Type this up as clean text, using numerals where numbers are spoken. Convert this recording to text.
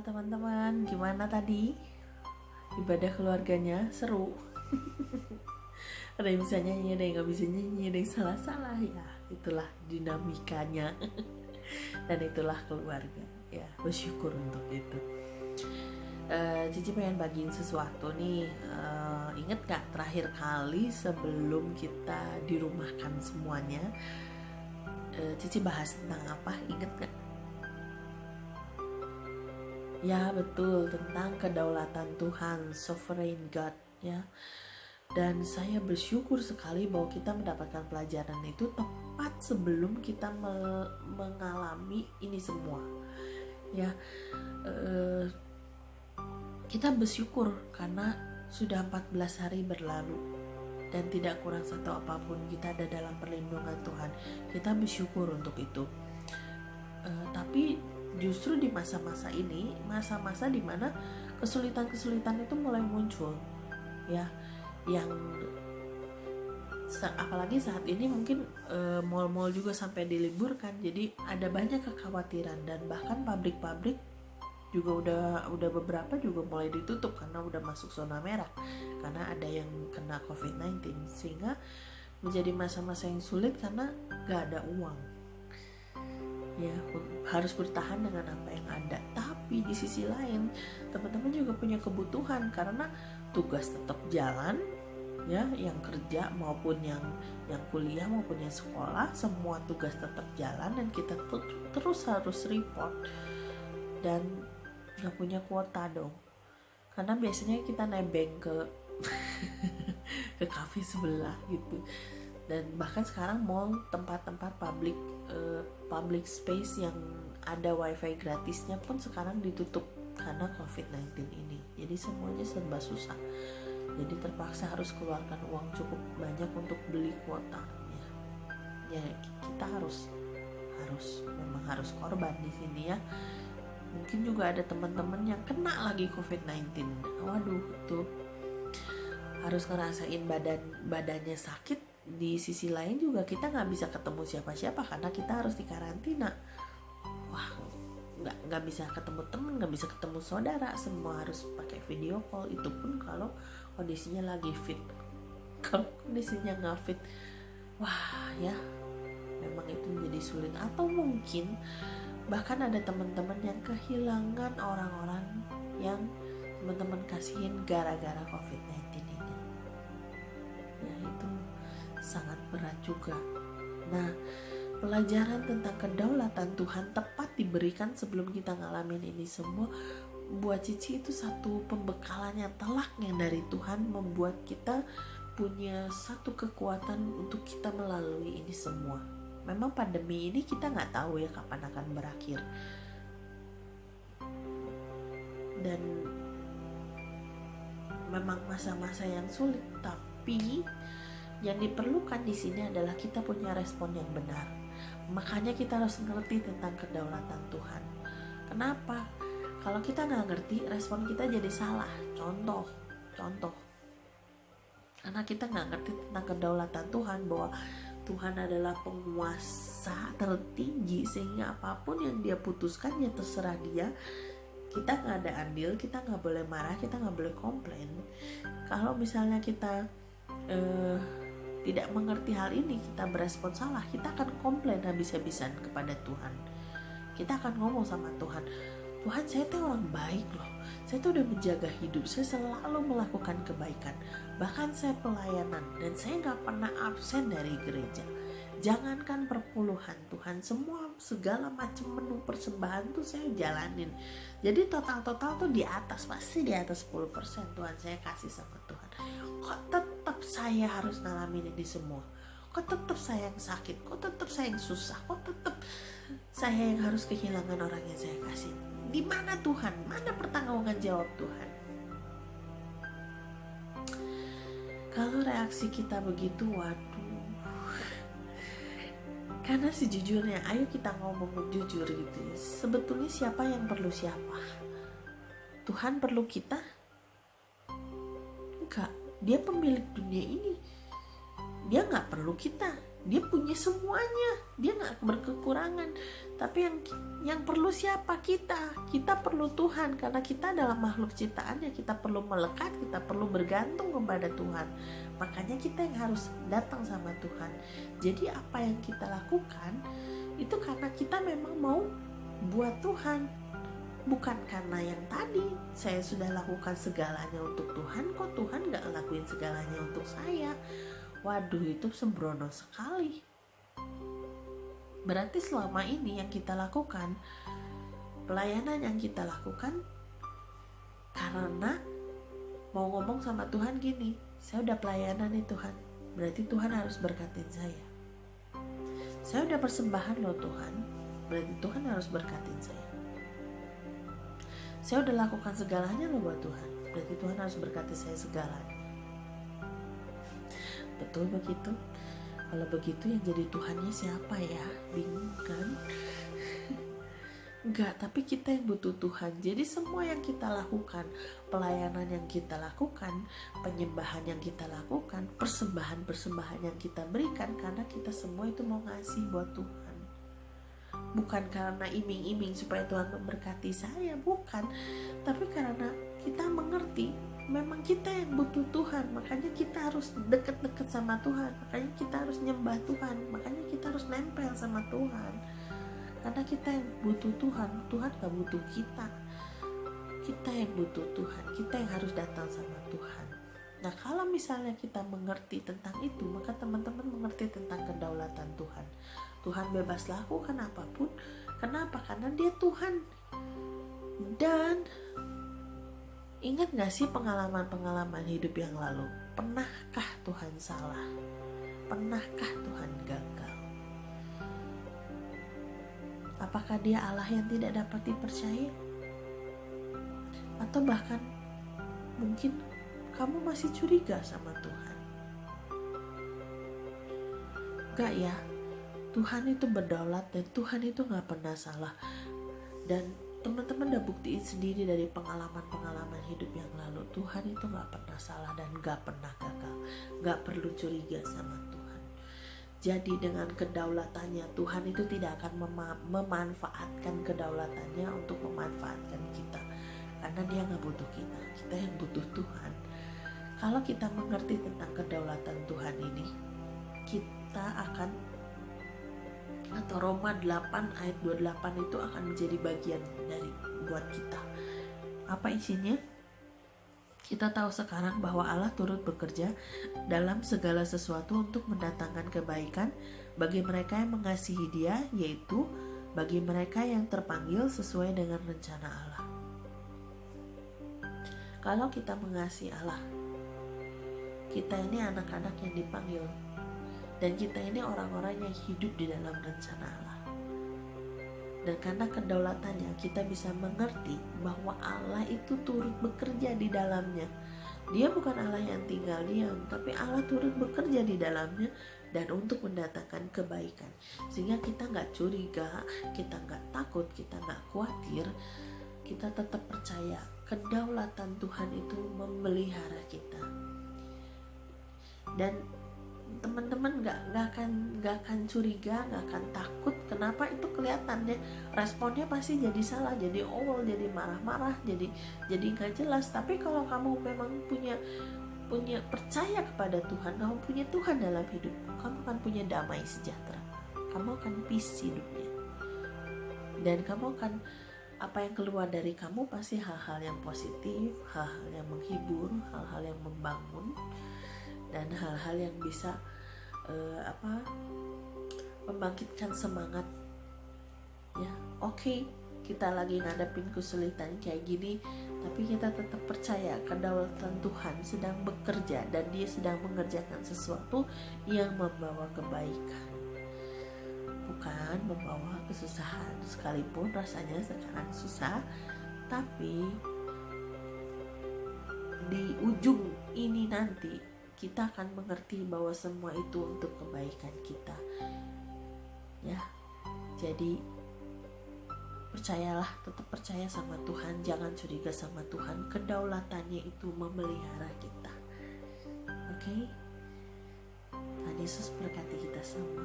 Halo teman-teman, gimana tadi? Ibadah keluarganya seru. Ada yang bisa nyanyi, ada yang gak bisa nyanyi, ada yang salah-salah ya. Itulah dinamikanya. Dan itulah keluarga. Ya, bersyukur untuk itu. Cici pengen bagiin sesuatu nih. Ingat gak terakhir kali sebelum kita dirumahkan semuanya, Cici bahas tentang apa? Ingat gak? Ya betul, tentang kedaulatan Tuhan, sovereign God ya. Dan saya bersyukur sekali bahwa kita mendapatkan pelajaran itu tepat sebelum kita mengalami ini semua. Ya, kita bersyukur karena sudah 14 hari berlalu dan tidak kurang satu apapun kita ada dalam perlindungan Tuhan. Kita bersyukur untuk itu. Tapi justru di masa-masa ini, masa-masa dimana kesulitan-kesulitan itu mulai muncul ya, yang apalagi saat ini mungkin mal-mal juga sampai diliburkan, jadi ada banyak kekhawatiran dan bahkan pabrik-pabrik juga udah beberapa juga mulai ditutup karena udah masuk zona merah karena ada yang kena COVID-19, sehingga menjadi masa-masa yang sulit karena gak ada uang ya, harus bertahan dengan apa yang ada. Tapi di sisi lain teman-teman juga punya kebutuhan karena tugas tetap jalan ya, yang kerja maupun yang kuliah maupun yang sekolah, semua tugas tetap jalan dan kita terus harus report dan gak punya kuota dong, karena biasanya kita nebeng ke ke kafe sebelah gitu. Dan bahkan sekarang mall, tempat-tempat public space yang ada wifi gratisnya pun sekarang ditutup karena COVID-19 ini. Jadi semuanya serba susah. Jadi terpaksa harus keluarkan uang cukup banyak untuk beli kuota. Ya kita memang harus korban di sini ya. Mungkin juga ada teman-teman yang kena lagi COVID-19. Waduh, itu harus ngerasain badannya sakit. Di sisi lain juga kita nggak bisa ketemu siapa-siapa karena kita harus dikarantina. Wah, nggak bisa ketemu teman, nggak bisa ketemu saudara, semua harus pakai video call. Itu pun kalau kondisinya lagi fit. Kalau kondisinya nggak fit, wah ya, memang itu menjadi sulit. Atau mungkin bahkan ada teman-teman yang kehilangan orang-orang yang teman-teman kasihin gara-gara COVID-19 ini. Ya itu sangat berat juga. Nah, pelajaran tentang kedaulatan Tuhan tepat diberikan sebelum kita ngalamin ini semua. Buat Cici itu satu pembekalan yang telak yang dari Tuhan, membuat kita punya satu kekuatan untuk kita melalui ini semua. Memang pandemi ini kita nggak tahu ya kapan akan berakhir, dan memang masa-masa yang sulit, tapi yang diperlukan di sini adalah kita punya respon yang benar. Makanya kita harus ngerti tentang kedaulatan Tuhan. Kenapa? Kalau kita nggak ngerti, respon kita jadi salah. Contoh, karena kita nggak ngerti tentang kedaulatan Tuhan, bahwa Tuhan adalah penguasa tertinggi, sehingga apapun yang Dia putuskan ya terserah Dia. Kita nggak ada andil, kita nggak boleh marah, kita nggak boleh komplain. Kalau misalnya kita tidak mengerti hal ini, kita berespon salah, kita akan komplain habis-habisan kepada Tuhan. Kita akan ngomong sama Tuhan, Tuhan, saya tuh orang baik loh, saya tuh udah menjaga hidup, saya selalu melakukan kebaikan, bahkan saya pelayanan dan saya gak pernah absen dari gereja. Jangankan perpuluhan Tuhan, segala macam menu persembahan tuh saya jalanin. Jadi total tuh di atas, pasti di atas 10% Tuhan saya kasih sama Tuhan. Kok tetap saya harus ngalamin ini semua? Kok tetap saya yang sakit? Kok tetap saya yang susah? Kok tetap saya yang harus kehilangan orang yang saya kasih? Di mana Tuhan? Mana pertanggungjawaban jawab Tuhan? Kalau reaksi kita begitu, waduh. Karena sejujurnya, ayo kita ngomong jujur gitu ya. Sebetulnya siapa yang perlu siapa? Tuhan perlu kita? Enggak, Dia pemilik dunia ini. Dia gak perlu kita. Dia punya semuanya, dia nggak berkekurangan. Tapi yang perlu siapa? Kita perlu Tuhan, karena kita adalah makhluk ciptaannya. Kita perlu melekat, kita perlu bergantung kepada Tuhan. Makanya kita yang harus datang sama Tuhan. Jadi apa yang kita lakukan itu karena kita memang mau buat Tuhan, bukan karena yang tadi saya sudah lakukan segalanya untuk Tuhan, kok Tuhan nggak ngelakuin segalanya untuk saya. Waduh, itu sembrono sekali. Berarti selama ini yang kita lakukan, pelayanan yang kita lakukan, karena mau ngomong sama Tuhan gini, saya udah pelayanan nih Tuhan, berarti Tuhan harus berkatin saya. Saya udah persembahan loh Tuhan, berarti Tuhan harus berkatin saya. Saya udah lakukan segalanya loh buat Tuhan, berarti Tuhan harus berkati saya segalanya. Betul begitu? Kalau begitu yang jadi Tuhannya siapa ya? Bingung kan? Enggak, tapi kita yang butuh Tuhan. Jadi semua yang kita lakukan, pelayanan yang kita lakukan, penyembahan yang kita lakukan, persembahan-persembahan yang kita berikan, karena kita semua itu mau ngasih buat Tuhan. Bukan karena iming-iming supaya Tuhan memberkati saya, bukan. Tapi karena kita mengerti memang kita yang butuh Tuhan, makanya kita harus deket-deket sama Tuhan, makanya kita harus nyembah Tuhan, makanya kita harus nempel sama Tuhan, karena kita yang butuh Tuhan. Tuhan gak butuh kita yang butuh Tuhan, kita yang harus datang sama Tuhan. Nah, kalau misalnya kita mengerti tentang itu, maka teman-teman mengerti tentang kedaulatan Tuhan. Tuhan bebas lakukan apapun. Kenapa? Karena dia Tuhan. Dan ingat gak sih pengalaman-pengalaman hidup yang lalu? Pernahkah Tuhan salah? Pernahkah Tuhan gagal? Apakah dia Allah yang tidak dapat dipercaya? Atau bahkan mungkin kamu masih curiga sama Tuhan? Gak ya, Tuhan itu berdaulat dan Tuhan itu gak pernah salah. Dan teman-teman udah buktiin sendiri dari pengalaman-pengalaman hidup yang lalu, Tuhan itu gak pernah salah dan gak pernah gagal. Gak perlu curiga sama Tuhan. Jadi dengan kedaulatannya, Tuhan itu tidak akan memanfaatkan kedaulatannya untuk memanfaatkan kita, karena dia gak butuh kita yang butuh Tuhan. Kalau kita mengerti tentang kedaulatan Tuhan ini, kita akan, atau Roma 8 ayat 28 itu akan menjadi bagian dari buat kita. Apa isinya? Kita tahu sekarang bahwa Allah turut bekerja dalam segala sesuatu untuk mendatangkan kebaikan bagi mereka yang mengasihi Dia, yaitu bagi mereka yang terpanggil sesuai dengan rencana Allah. Kalau kita mengasihi Allah, kita ini anak-anak yang dipanggil, dan kita ini orang-orang yang hidup di dalam rencana Allah. Dan karena kedaulatannya, kita bisa mengerti bahwa Allah itu turut bekerja di dalamnya. Dia bukan Allah yang tinggal diam, tapi Allah turut bekerja di dalamnya dan untuk mendatangkan kebaikan. Sehingga kita gak curiga, kita gak takut, kita gak khawatir. Kita tetap percaya kedaulatan Tuhan itu memelihara kita. Dan teman-teman gak akan curiga, gak akan takut. Kenapa? Itu kelihatan deh, responnya pasti jadi salah, jadi jadi marah-marah, jadi gak jelas. Tapi kalau kamu memang punya percaya kepada Tuhan, kamu punya Tuhan dalam hidup, kamu akan punya damai sejahtera, kamu akan peace hidupnya, dan kamu akan, apa yang keluar dari kamu pasti hal-hal yang positif, hal-hal yang menghibur, hal-hal yang membangun, dan hal-hal yang bisa membangkitkan semangat. Ya, oke, kita lagi ngadepin kesulitan kayak gini, tapi kita tetap percaya kedaulatan Tuhan sedang bekerja dan Dia sedang mengerjakan sesuatu yang membawa kebaikan, bukan membawa kesusahan. Sekalipun rasanya sekarang susah, tapi di ujung ini nanti kita akan mengerti bahwa semua itu untuk kebaikan kita. Ya, jadi percayalah, tetap percaya sama Tuhan, jangan curiga sama Tuhan. Kedaulatannya itu memelihara kita. Oke? Tadi Yesus berkati kita semua.